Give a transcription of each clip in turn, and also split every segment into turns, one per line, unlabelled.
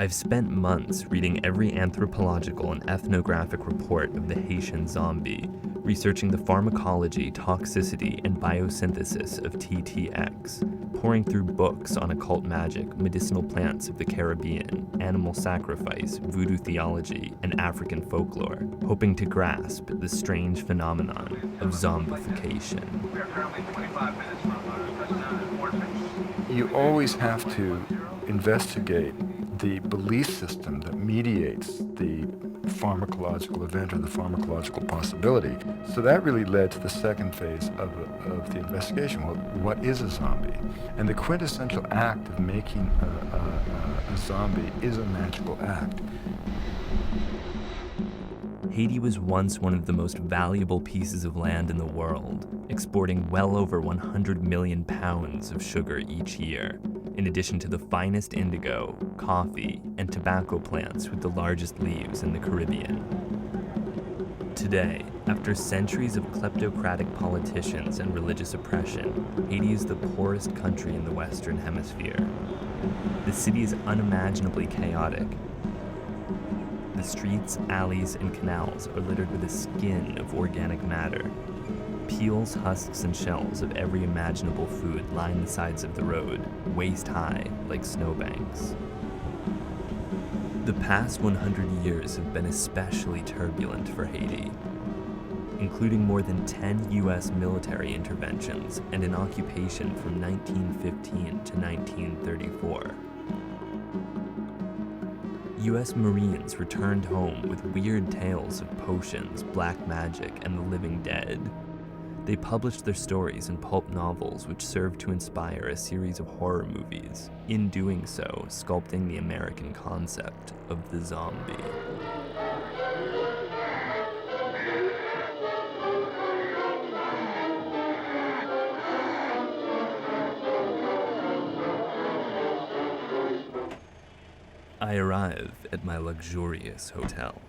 I've spent months reading every anthropological and ethnographic report of the Haitian zombie, researching the pharmacology, toxicity, and biosynthesis of TTX, pouring through books on occult magic, medicinal plants of the Caribbean, animal sacrifice, voodoo theology, and African folklore, hoping to grasp the strange phenomenon of zombification.
We are currently 25 minutes from touchdown at Fort Fitch.
You always have to investigate the belief system that mediates the pharmacological event or the pharmacological possibility. So that really led to the second phase of the investigation. Well, what is a zombie? And the quintessential act of making a zombie is a magical act.
Haiti was once one of the most valuable pieces of land in the world, exporting well over 100 million pounds of sugar each year, in addition to the finest indigo, coffee, and tobacco plants with the largest leaves in the Caribbean. Today, after centuries of kleptocratic politicians and religious oppression, Haiti is the poorest country in the Western Hemisphere. The city is unimaginably chaotic. The streets, alleys, and canals are littered with a skin of organic matter. Peels, husks, and shells of every imaginable food line the sides of the road, waist-high like snowbanks. The past 100 years have been especially turbulent for Haiti, including more than 10 U.S. military interventions and an occupation from 1915 to 1934. U.S. Marines returned home with weird tales of potions, black magic, and the living dead. They published their stories in pulp novels which served to inspire a series of horror movies, in doing so sculpting the American concept of the zombie. I arrive at my luxurious hotel.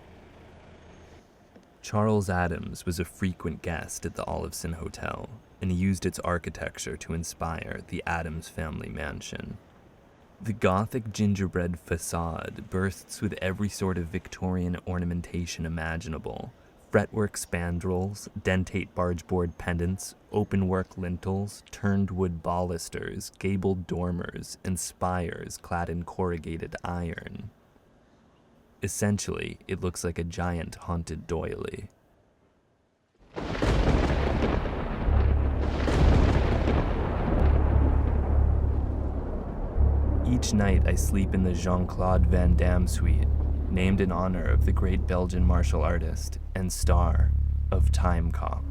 Charles Adams was a frequent guest at the Olivson Hotel, and he used its architecture to inspire the Adams family mansion. The Gothic gingerbread facade bursts with every sort of Victorian ornamentation imaginable: fretwork spandrels, dentate bargeboard pendants, openwork lintels, turned wood balusters, gabled dormers, and spires clad in corrugated iron. Essentially, it looks like a giant haunted doily. Each night I sleep in the Jean-Claude Van Damme suite, named in honor of the great Belgian martial artist and star of Time Cop.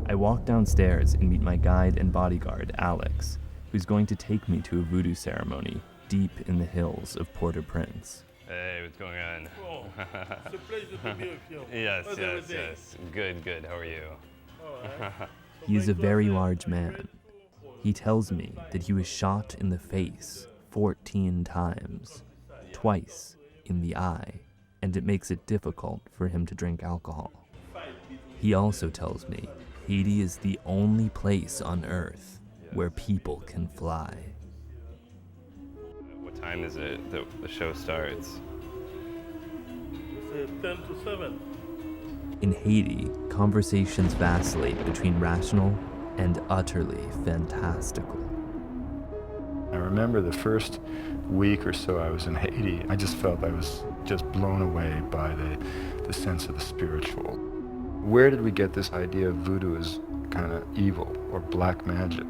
I walk downstairs and meet my guide and bodyguard, Alex, who's going to take me to a voodoo ceremony deep in the hills of Port-au-Prince.
Hey, what's going on?
Oh, it's a pleasure to be with you.
Yes,
How's
yes,
everything?
yes. Good. How are you?
All right.
He is a very large man. He tells me that he was shot in the face 14 times, twice in the eye, and it makes it difficult for him to drink alcohol. He also tells me Haiti is the only place on Earth where people can fly.
What time is it that the show starts?
It's 10 to 7.
In Haiti, conversations vacillate between rational and utterly fantastical.
I remember the first week or so I was in Haiti, I just felt I was just blown away by the sense of the spiritual. Where did we get this idea of voodoo as kind of evil or black magic?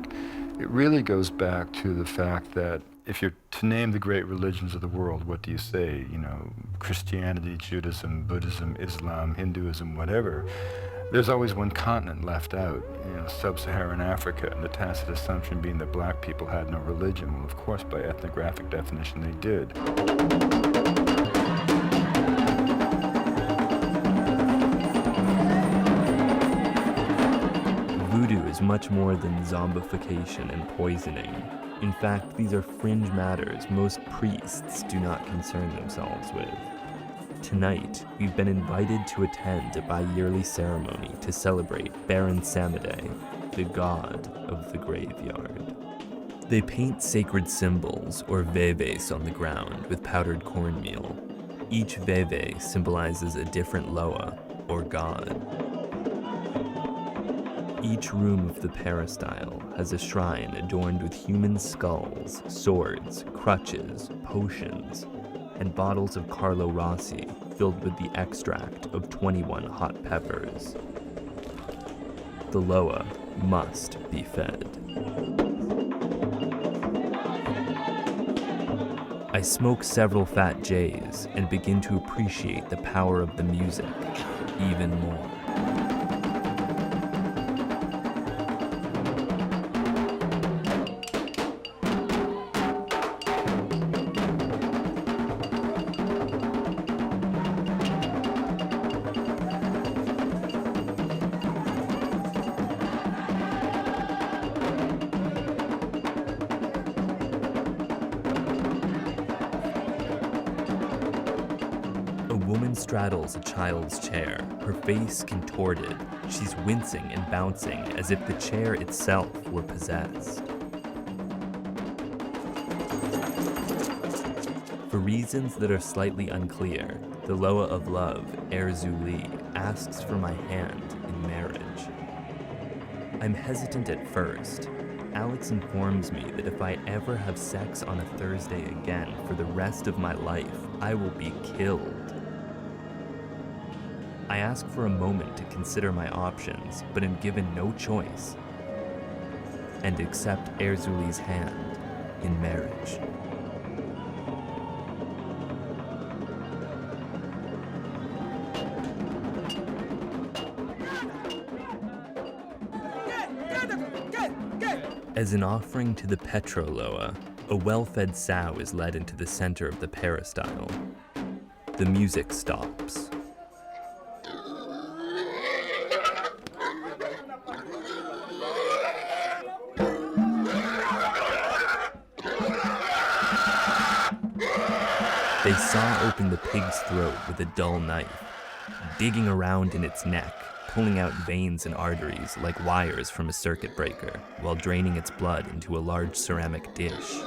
It really goes back to the fact that if you're to name the great religions of the world, what do you say? You know, Christianity, Judaism, Buddhism, Islam, Hinduism, whatever. There's always one continent left out, you know, sub-Saharan Africa, and the tacit assumption being that black people had no religion. Well, of course, by ethnographic definition, they did.
Voodoo is much more than zombification and poisoning. In fact, these are fringe matters most priests do not concern themselves with. Tonight, we've been invited to attend a bi-yearly ceremony to celebrate Baron Samedi, the god of the graveyard. They paint sacred symbols, or veves, on the ground with powdered cornmeal. Each veve symbolizes a different loa, or god. Each room of the peristyle has a shrine adorned with human skulls, swords, crutches, potions, and bottles of Carlo Rossi filled with the extract of 21 hot peppers. The loa must be fed. I smoke several fat J's and begin to appreciate the power of the music even more. A woman straddles a child's chair, her face contorted. She's wincing and bouncing as if the chair itself were possessed. For reasons that are slightly unclear, the Loa of Love, Erzuli, asks for my hand in marriage. I'm hesitant at first. Alex informs me that if I ever have sex on a Thursday again for the rest of my life, I will be killed. I ask for a moment to consider my options, but am given no choice, and accept Erzuli's hand in marriage. As an offering to the Petroloa, a well-fed sow is led into the center of the peristyle. The music stops. They saw open the pig's throat with a dull knife, digging around in its neck, pulling out veins and arteries like wires from a circuit breaker, while draining its blood into a large ceramic dish.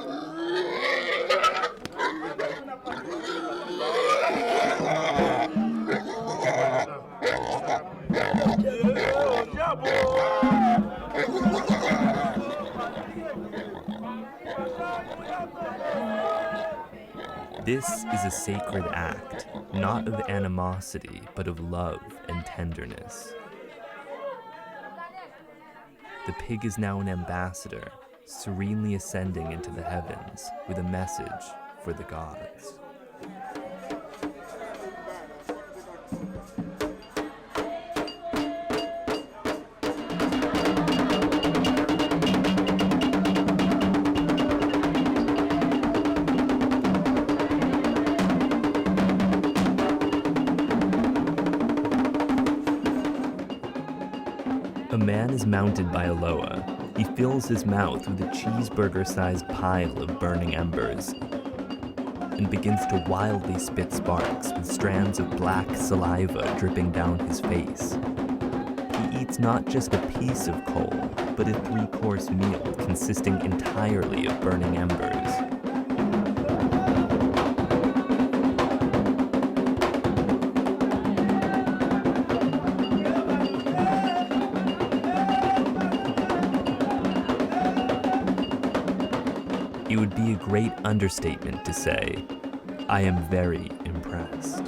This is a sacred act, not of animosity, but of love and tenderness. The pig is now an ambassador, serenely ascending into the heavens with a message for the gods. A man is mounted by a loa. He fills his mouth with a cheeseburger-sized pile of burning embers and begins to wildly spit sparks with strands of black saliva dripping down his face. He eats not just a piece of coal, but a 3-course meal consisting entirely of burning embers. It would be a great understatement to say, I am very impressed.